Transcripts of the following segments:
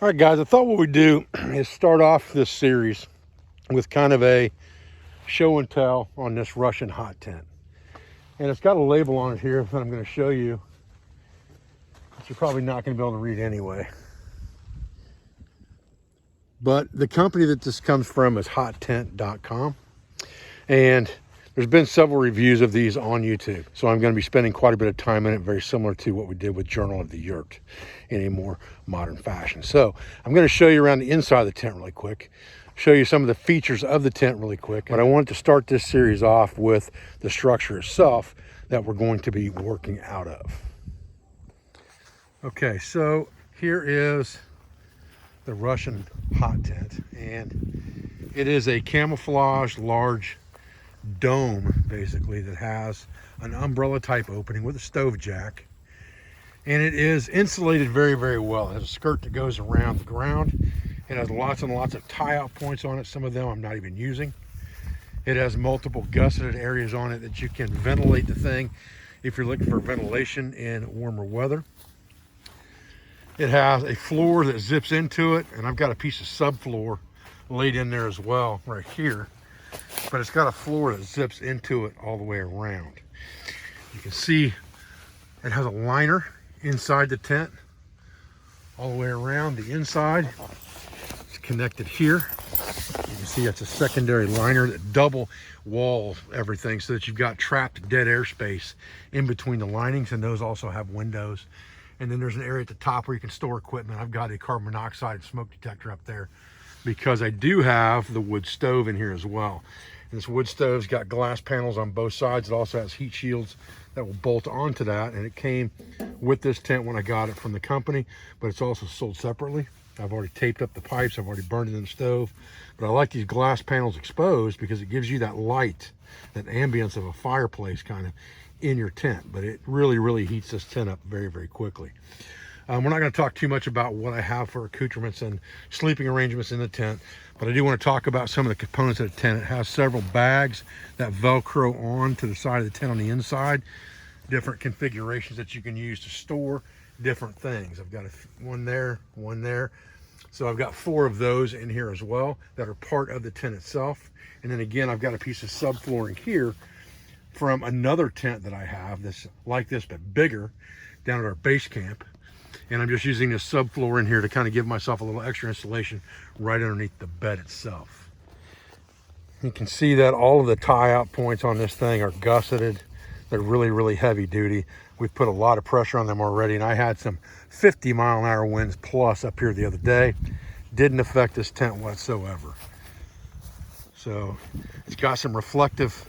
All right, guys, I thought what we'd do is start off this series with kind of a show and tell on this Russian hot tent. And it's got a label on it here that I'm going to show you, but you're probably not going to be able to read anyway. But the company that this comes from is hottent.com. And there's been several reviews of these on YouTube. So I'm going to be spending quite a bit of time in it, very similar to what we did with Journal of the Yurt in a more modern fashion. So I'm going to show you around the inside of the tent really quick, show you some of the features of the tent really quick. But I wanted to start this series off with the structure itself that we're going to be working out of. Okay, so here is the Russian hot tent, and it is a camouflage large dome basically that has an umbrella type opening with a stove jack, and it is insulated very, very well. It has a skirt that goes around the ground. It has lots and lots of tie-out points on it. Some of them I'm not even using. It has multiple gusseted areas on it that you can ventilate the thing if you're looking for ventilation in warmer weather. It has a floor that zips into it, and I've got a piece of subfloor laid in there as well right here. But it's got a floor that zips into it all the way around. You can see it has a liner inside the tent all the way around the inside. It's connected here. You can see it's a secondary liner that double walls everything so that you've got trapped dead air space in between the linings, and those also have windows. And then there's an area at the top where you can store equipment. I've got a carbon monoxide smoke detector up there because I do have the wood stove in here as well. And this wood stove's got glass panels on both sides. It also has heat shields that will bolt onto that. And it came with this tent when I got it from the company, but it's also sold separately. I've already taped up the pipes. I've already burned it in the stove. But I like these glass panels exposed because it gives you that light, that ambience of a fireplace kind of in your tent. But it really, really heats this tent up very, very quickly. We're not going to talk too much about what I have for accoutrements and sleeping arrangements in the tent, but I do want to talk about some of the components of the tent. It has several bags that Velcro on to the side of the tent on the inside, different configurations that you can use to store different things. I've got one there, one there. So I've got 4 of those in here as well that are part of the tent itself. And then again, I've got a piece of subflooring here from another tent that I have that's like this but bigger down at our base camp. And I'm just using this subfloor in here to kind of give myself a little extra insulation right underneath the bed itself. You can see that all of the tie-out points on this thing are gusseted. They're really, really heavy duty. We've put a lot of pressure on them already, and I had some 50-mile-an-hour winds plus up here the other day. Didn't affect this tent whatsoever. So it's got some reflective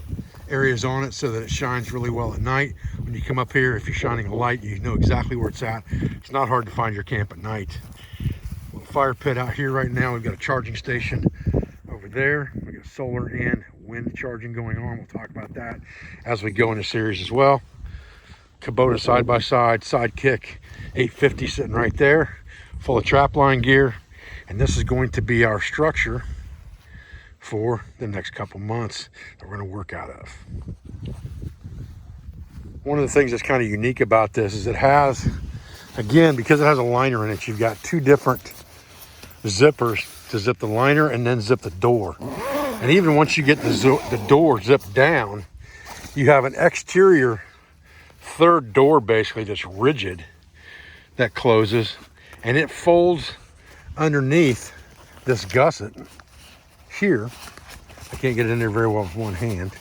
areas on it so that it shines really well at night. When you come up here, if you're shining a light, you know exactly where it's at. It's not hard to find your camp at night. Little fire pit out here right now. We've got a charging station over there. We got solar and wind charging going on. We'll talk about that as we go in the series as well. Kubota side-by-side Sidekick 850 sitting right there, full of trapline gear. And this is going to be our structure for the next couple months that we're going to work out of. One of the things that's kind of unique about this is it has, again, because it has a liner in it, you've got 2 different zippers to zip the liner and then zip the door. And even once you get the door zipped down, you have an exterior 3rd door basically that's rigid that closes, and it folds underneath this gusset here. I can't get it in there very well with one hand,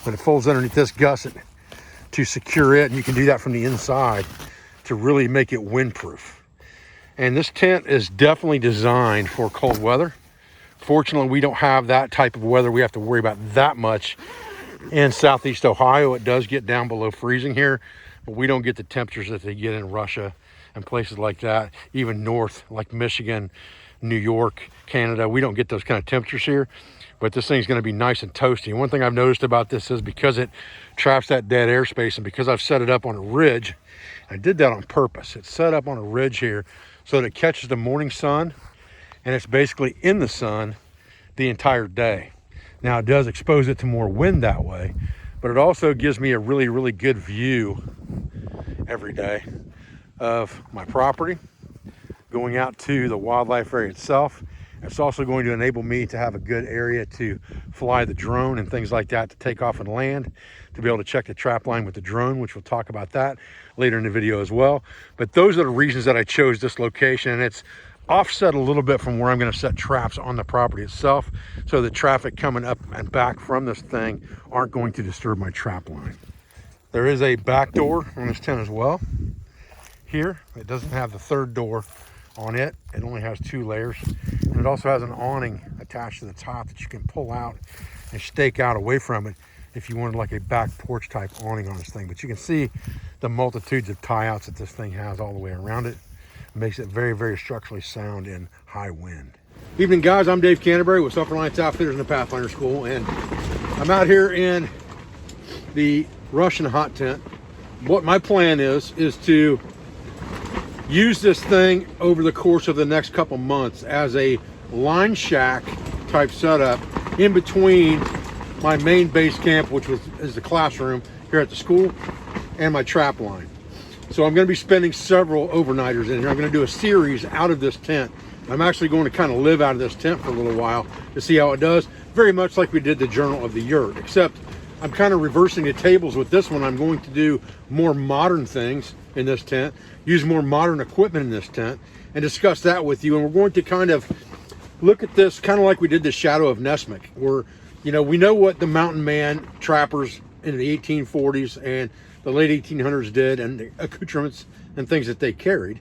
but it folds underneath this gusset to secure it, and you can do that from the inside to really make it windproof. And this tent is definitely designed for cold weather. Fortunately, we don't have that type of weather we have to worry about that much in southeast Ohio. It does get down below freezing here, but we don't get the temperatures that they get in Russia and places like that, even north like Michigan, New York, Canada. We don't get those kind of temperatures here, but this thing's going to be nice and toasty. And one thing I've noticed about this is because it traps that dead airspace, and because I've set it up on a ridge, I did that on purpose. It's set up on a ridge here so that it catches the morning sun, and it's basically in the sun the entire day. Now it does expose it to more wind that way, but it also gives me a really, really good view every day of my property, going out to the wildlife area itself. It's also going to enable me to have a good area to fly the drone and things like that, to take off and land, to be able to check the trap line with the drone, which we'll talk about that later in the video as well. But those are the reasons that I chose this location, and it's offset a little bit from where I'm going to set traps on the property itself, so the traffic coming up and back from this thing aren't going to disturb my trap line. There is a back door on this tent as well. Here, it doesn't have the third door on it. It only has 2 layers, and it also has an awning attached to the top that you can pull out and stake out away from it if you wanted like a back porch type awning on this thing. But you can see the multitudes of tie outs that this thing has all the way around it. It makes it very, very structurally sound in high wind. Evening guys, I'm Dave Canterbury with Self-Reliance Outfitters in the Pathfinder School, and I'm out here in the Russian hot tent. What my plan is to use this thing over the course of the next couple months as a line shack type setup in between my main base camp, which is the classroom here at the school, and my trap line. So I'm going to be spending several overnighters in here. I'm going to do a series out of this tent. I'm actually going to kind of live out of this tent for a little while to see how it does, very much like we did the Journal of the Yurt, except I'm kind of reversing the tables with this one. I'm going to do more modern things in this tent, use more modern equipment in this tent, and discuss that with you. And we're going to kind of look at this kind of like we did the Shadow of Nessmuk, where, you know, we know what the mountain man trappers in the 1840s and the late 1800s did, and the accoutrements and things that they carried.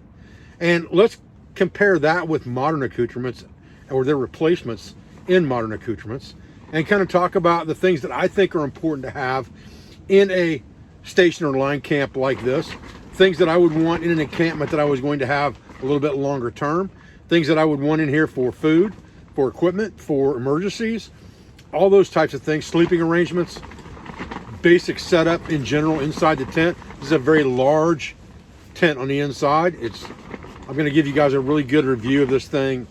And let's compare that with modern accoutrements, or their replacements in modern accoutrements, and kind of talk about the things that I think are important to have in a station or line camp like this, things that I would want in an encampment that I was going to have a little bit longer term, things that I would want in here for food, for equipment, for emergencies, all those types of things, sleeping arrangements, basic setup in general inside the tent. This is a very large tent on the inside. I'm going to give you guys a really good review of this thing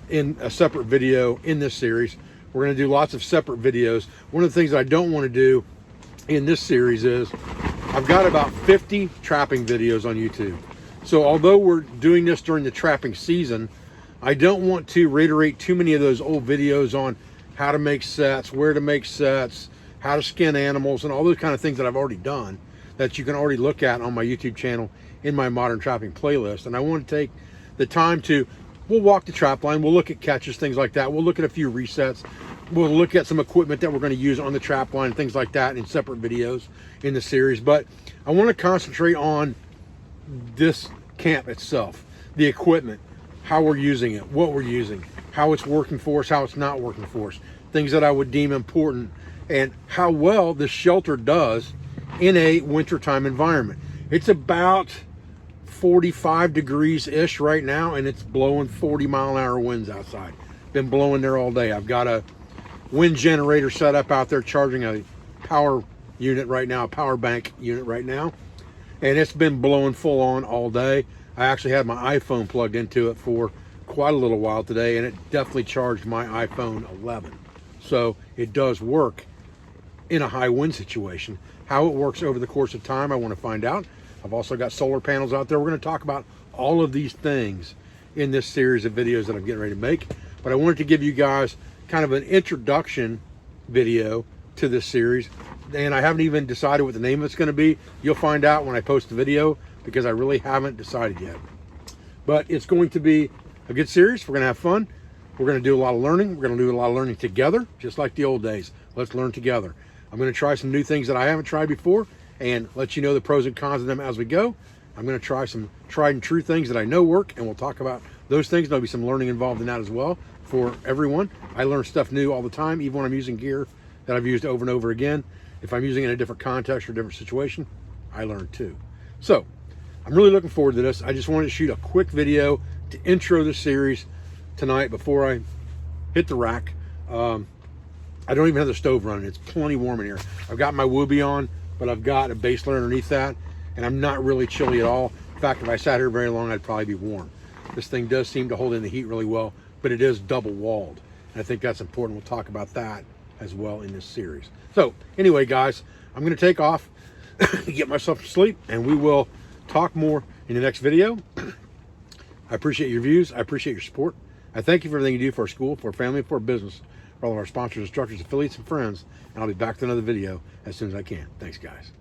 in a separate video in this series. We're going to do lots of separate videos. One of the things I don't want to do in this series is I've got about 50 trapping videos on YouTube. So although we're doing this during the trapping season, I don't want to reiterate too many of those old videos on how to make sets, where to make sets, how to skin animals, and all those kind of things that I've already done that you can already look at on my YouTube channel in my modern trapping playlist. And I want to take the time to, we'll walk the trap line, we'll look at catches, things like that. We'll look at a few resets. We'll look at some equipment that we're going to use on the trap line and things like that in separate videos in the series. But I want to concentrate on this camp itself, the equipment, how we're using it, what we're using, how it's working for us, how it's not working for us, things that I would deem important, and how well the shelter does in a wintertime environment. It's about 45 degrees-ish right now, and it's blowing 40-mile-an-hour winds outside. Been blowing there all day. I've got a wind generator set up out there charging a power unit right now, a power bank unit right now, and it's been blowing full on all day. I actually had my iPhone plugged into it for quite a little while today, and it definitely charged my iPhone 11. So it does work in a high wind situation. How it works over the course of time, I want to find out. I've also got solar panels out there. We're going to talk about all of these things in this series of videos that I'm getting ready to make. But I wanted to give you guys kind of an introduction video to this series. And I haven't even decided what the name of it's going to be. You'll find out when I post the video, because I really haven't decided yet. But it's going to be a good series. We're going to have fun. We're going to do a lot of learning. We're going to do a lot of learning together, just like the old days. Let's learn together. I'm going to try some new things that I haven't tried before and let you know the pros and cons of them as we go. I'm going to try some tried and true things that I know work, and we'll talk about those things. There'll be some learning involved in that as well for everyone. I learn stuff new all the time, even when I'm using gear that I've used over and over again. If I'm using it in a different context or a different situation, I learn too. So I'm really looking forward to this. I just wanted to shoot a quick video to intro the series tonight before I hit the rack. I don't even have the stove running. It's plenty warm in here. I've got my Whoopee on, but I've got a base layer underneath that, and I'm not really chilly at all. In fact, if I sat here very long, I'd probably be warm. This thing does seem to hold in the heat really well, but it is double walled. And I think that's important. We'll talk about that as well in this series. So anyway, guys, I'm going to take off, get myself to sleep, and we will talk more in the next video. I appreciate your views. I appreciate your support. I thank you for everything you do for our school, for our family, for our business, for all of our sponsors, instructors, affiliates, and friends. And I'll be back with another video as soon as I can. Thanks, guys.